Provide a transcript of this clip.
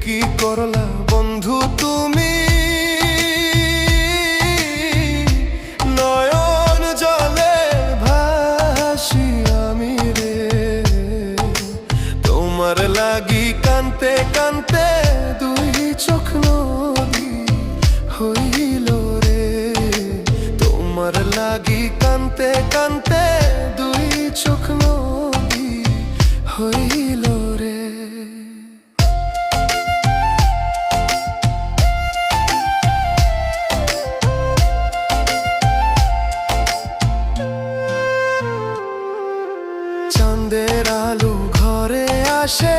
কি করলা বন্ধু তুমি, নয়ন জলে ভাসি আমি রে। তোমার লাগি কানতে কানতে দুই চোখ নদী হইল রে। তোমার লাগি কানতে কানতে দুই চোখ নদী হইল রে। চাঁদের আলো ঘরে আসে,